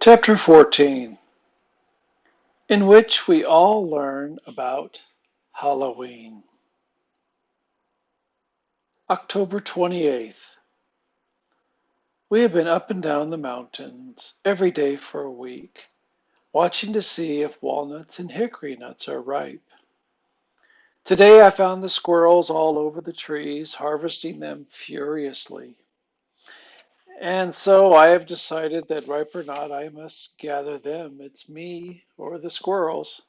Chapter 14, in which we all learn about Halloween. October 28th. We have been up and down the mountains every day for a week, watching to see if walnuts and hickory nuts are ripe. Today I found the squirrels all over the trees, harvesting them furiously. And so I have decided that ripe or not, I must gather them. It's me or the squirrels.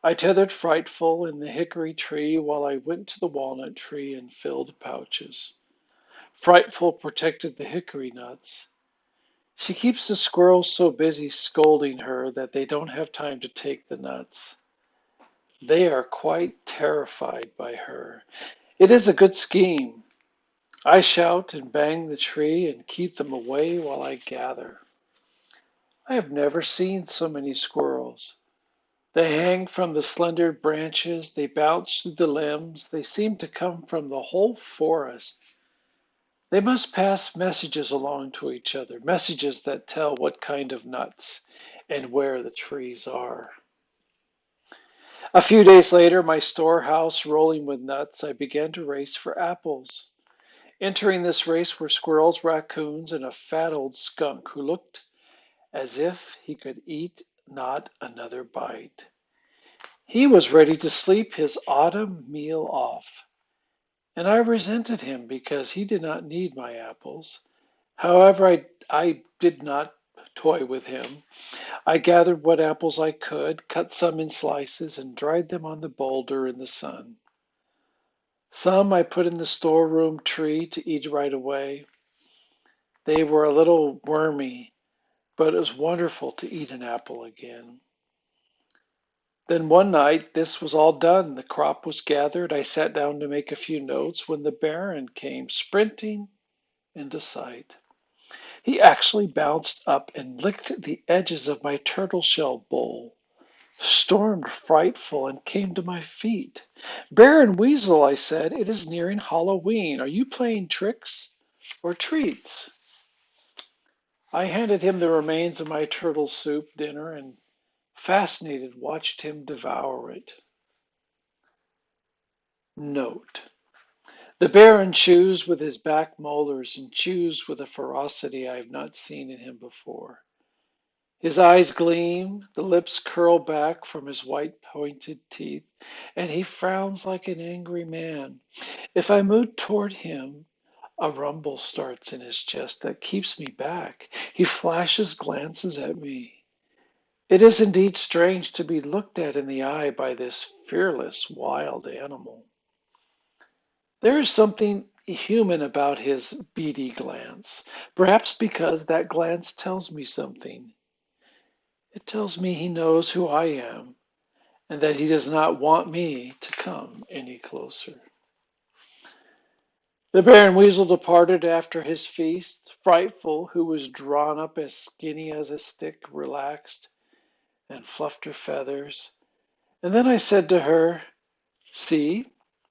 I tethered Frightful in the hickory tree while I went to the walnut tree and filled pouches. Frightful protected the hickory nuts. She keeps the squirrels so busy scolding her that they don't have time to take the nuts. They are quite terrified by her. It is a good scheme. I shout and bang the tree and keep them away while I gather. I have never seen so many squirrels. They hang from the slender branches, they bounce through the limbs, they seem to come from the whole forest. They must pass messages along to each other, messages that tell what kind of nuts and where the trees are. A few days later, my storehouse rolling with nuts, I began to race for apples. Entering this race were squirrels, raccoons, and a fat old skunk who looked as if he could eat not another bite. He was ready to sleep his autumn meal off, and I resented him because he did not need my apples. However, I did not toy with him. I gathered what apples I could, cut some in slices, and dried them on the boulder in the sun. Some I put in the storeroom tree to eat right away. They were a little wormy, but it was wonderful to eat an apple again. Then one night this was all done. The crop was gathered. I sat down to make a few notes when the Baron came sprinting into sight. He actually bounced up and licked the edges of my turtle shell bowl, stormed Frightful, and came to my feet. Baron Weasel, I said, it is nearing Halloween. Are you playing tricks or treats? I handed him the remains of my turtle soup dinner and fascinated watched him devour it. Note: the Baron chews with his back molars and chews with a ferocity I have not seen in him before. His eyes gleam, the lips curl back from his white pointed teeth, and he frowns like an angry man. If I move toward him, a rumble starts in his chest that keeps me back. He flashes glances at me. It is indeed strange to be looked at in the eye by this fearless wild animal. There is something human about his beady glance, perhaps because that glance tells me something. It tells me he knows who I am and that he does not want me to come any closer. The Baron Weasel departed after his feast. Frightful, who was drawn up as skinny as a stick, relaxed and fluffed her feathers. And then I said to her, "See,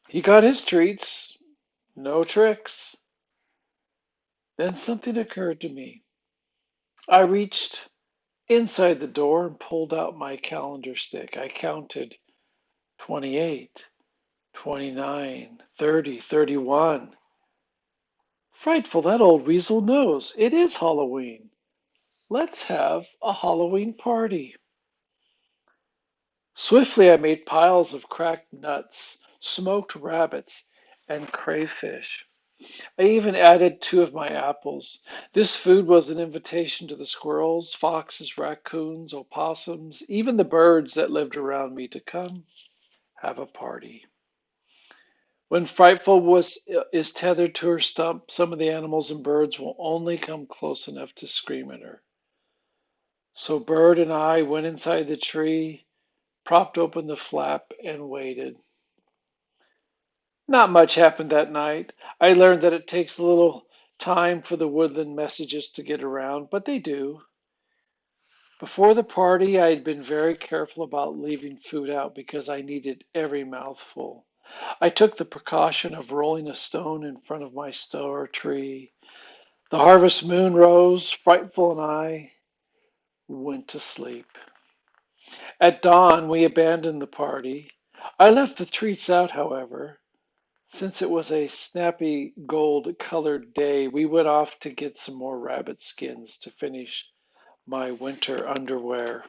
he got his treats, no tricks." Then something occurred to me. I reached inside the door and pulled out my calendar stick. I counted 28, 29, 30, 31. Frightful, that old weasel knows. It is Halloween. Let's have a Halloween party. Swiftly I made piles of cracked nuts, smoked rabbits, and crayfish. I even added two of my apples. This food was an invitation to the squirrels, foxes, raccoons, opossums, even the birds that lived around me to come have a party. When Frightful is tethered to her stump, some of the animals and birds will only come close enough to scream at her. So Bird and I went inside the tree, propped open the flap, and waited. Not much happened that night. I learned that it takes a little time for the woodland messages to get around, but they do. Before the party, I had been very careful about leaving food out because I needed every mouthful. I took the precaution of rolling a stone in front of my store tree. The harvest moon rose, Frightful and I. went to sleep. At dawn, we abandoned the party. I left the treats out, however. Since it was a snappy gold-colored day, we went off to get some more rabbit skins to finish my winter underwear.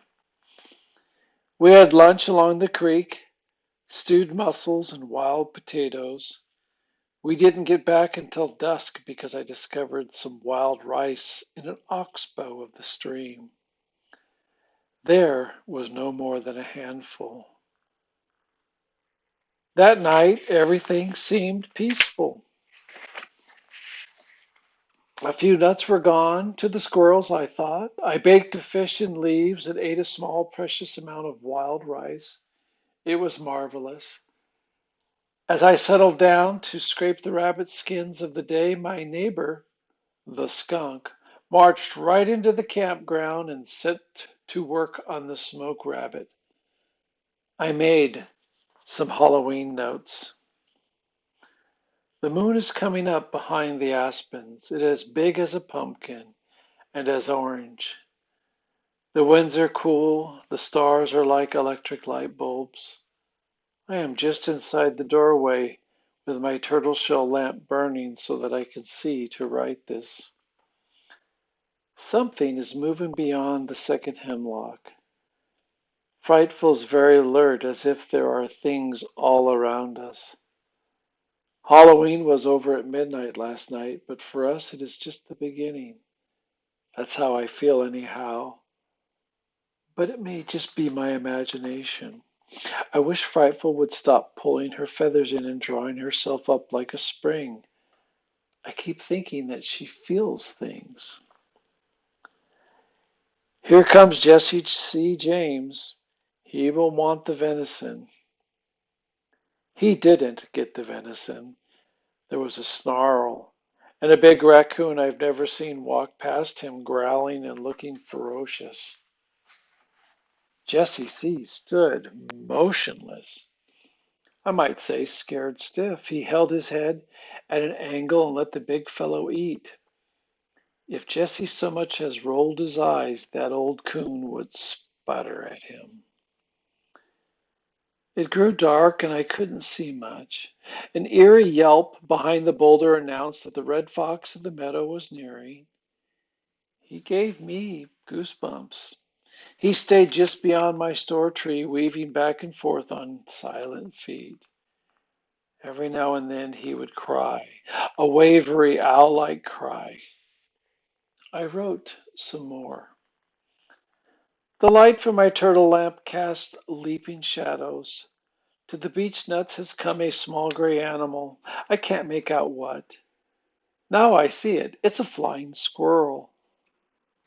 We had lunch along the creek, stewed mussels and wild potatoes. We didn't get back until dusk because I discovered some wild rice in an oxbow of the stream. There was no more than a handful. That night, everything seemed peaceful. A few nuts were gone to the squirrels, I thought. I baked a fish in leaves and ate a small, precious amount of wild rice. It was marvelous. As I settled down to scrape the rabbit skins of the day, my neighbor, the skunk, marched right into the campground and set to work on the smoke rabbit. I made some Halloween notes. The moon is coming up behind the aspens. It is big as a pumpkin and as orange. The winds are cool. The stars are like electric light bulbs. I am just inside the doorway with my turtle shell lamp burning so that I can see to write this. Something is moving beyond the second hemlock. Frightful is very alert, as if there are things all around us. Halloween was over at midnight last night, but for us it is just the beginning. That's how I feel anyhow. But it may just be my imagination. I wish Frightful would stop pulling her feathers in and drawing herself up like a spring. I keep thinking that she feels things. Here comes Jesse C. James. He will want the venison. He didn't get the venison. There was a snarl, and a big raccoon I've never seen walked past him, growling and looking ferocious. Jesse C. stood motionless. I might say scared stiff. He held his head at an angle and let the big fellow eat. If Jesse so much as rolled his eyes, that old coon would sputter at him. It grew dark and I couldn't see much. An eerie yelp behind the boulder announced that the red fox of the meadow was nearing. He gave me goosebumps. He stayed just beyond my store tree, weaving back and forth on silent feet. Every now and then he would cry, a wavery owl-like cry. I wrote some more. The light from my turtle lamp cast leaping shadows. To the beech nuts has come a small gray animal. I can't make out what. Now I see it. It's a flying squirrel.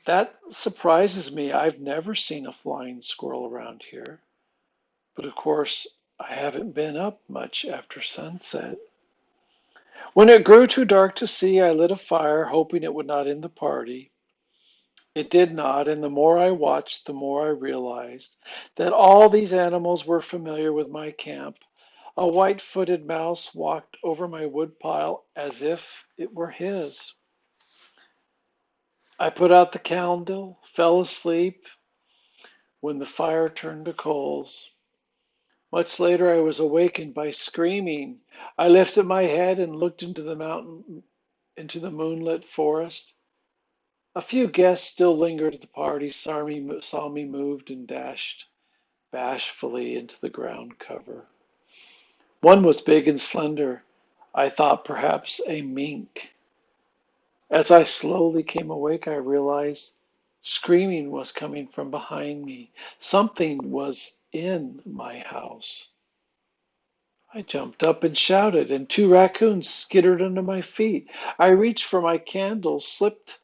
That surprises me. I've never seen a flying squirrel around here. But of course, I haven't been up much after sunset. When it grew too dark to see, I lit a fire, hoping it would not end the party. It did not, and the more I watched, the more I realized that all these animals were familiar with my camp. A white-footed mouse walked over my woodpile as if it were his. I put out the candle, fell asleep when the fire turned to coals. Much later, I was awakened by screaming. I lifted my head and looked into the moonlit forest. A few guests still lingered at the party, saw me moved and dashed bashfully into the ground cover. One was big and slender. I thought perhaps a mink. As I slowly came awake, I realized screaming was coming from behind me. Something was in my house. I jumped up and shouted, and two raccoons skittered under my feet. I reached for my candle, slipped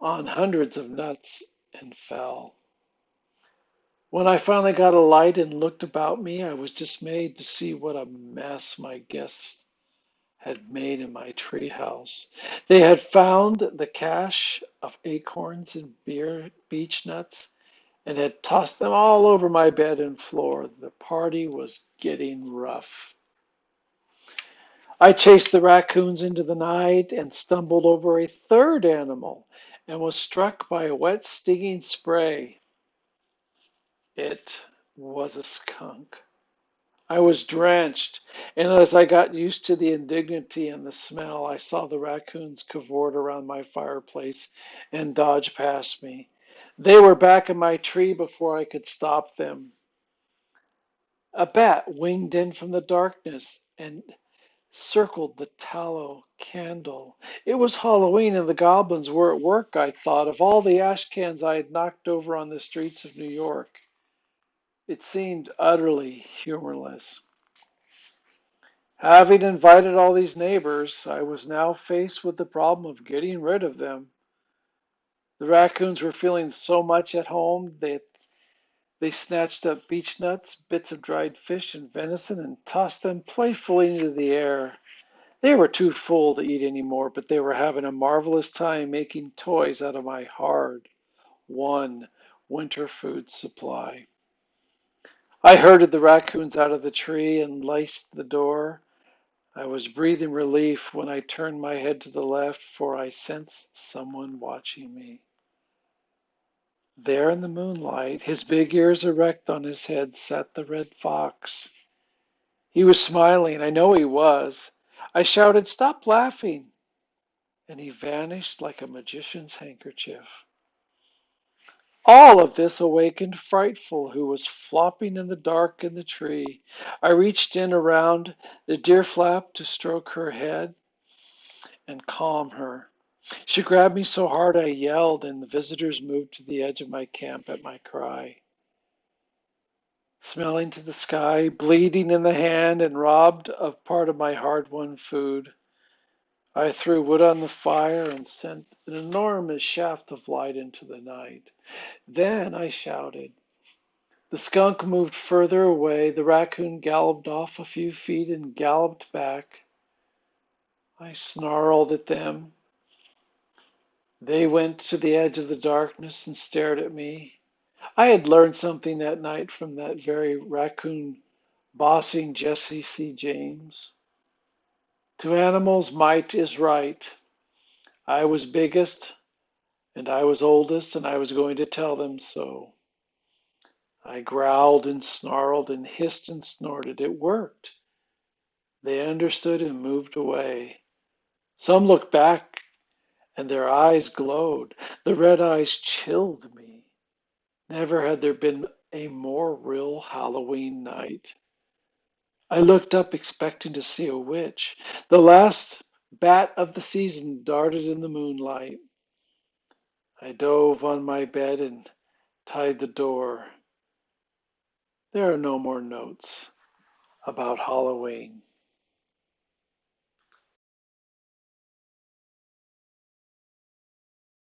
on hundreds of nuts, and fell. When I finally got a light and looked about me, I was dismayed to see what a mess my guests had made in my treehouse. They had found the cache of acorns and beech nuts and had tossed them all over my bed and floor. The party was getting rough. I chased the raccoons into the night and stumbled over a third animal, and was struck by a wet, stinging spray. It was a skunk. I was drenched, and as I got used to the indignity and the smell, I saw the raccoons cavort around my fireplace and dodge past me. They were back in my tree before I could stop them. A bat winged in from the darkness and circled the tallow candle. It was Halloween and the goblins were at work, I thought, of all the ash cans I had knocked over on the streets of New York. It seemed utterly humorless. Having invited all these neighbors, I was now faced with the problem of getting rid of them. The raccoons were feeling so much at home that they snatched up beech nuts, bits of dried fish, and venison and tossed them playfully into the air. They were too full to eat any more, but they were having a marvelous time making toys out of my hard won winter food supply. I herded the raccoons out of the tree and laced the door. I was breathing relief when I turned my head to the left, for I sensed someone watching me. There in the moonlight, his big ears erect on his head, sat the red fox. He was smiling, I know he was. I shouted, "Stop laughing!" And he vanished like a magician's handkerchief. All of this awakened Frightful, who was flopping in the dark in the tree. I reached in around the deer flap to stroke her head and calm her. She grabbed me so hard I yelled, and the visitors moved to the edge of my camp at my cry. Smelling to the sky, bleeding in the hand, and robbed of part of my hard-won food, I threw wood on the fire and sent an enormous shaft of light into the night. Then I shouted. The skunk moved further away. The raccoon galloped off a few feet and galloped back. I snarled at them. They went to the edge of the darkness and stared at me. I had learned something that night from that very raccoon bossing Jesse C. James. To animals, might is right. I was biggest, and I was oldest, and I was going to tell them so. I growled and snarled and hissed and snorted. It worked. They understood and moved away. Some looked back, and their eyes glowed. The red eyes chilled me. Never had there been a more real Halloween night. I looked up expecting to see a witch. The last bat of the season darted in the moonlight. I dove on my bed and tied the door. There are no more notes about Halloween.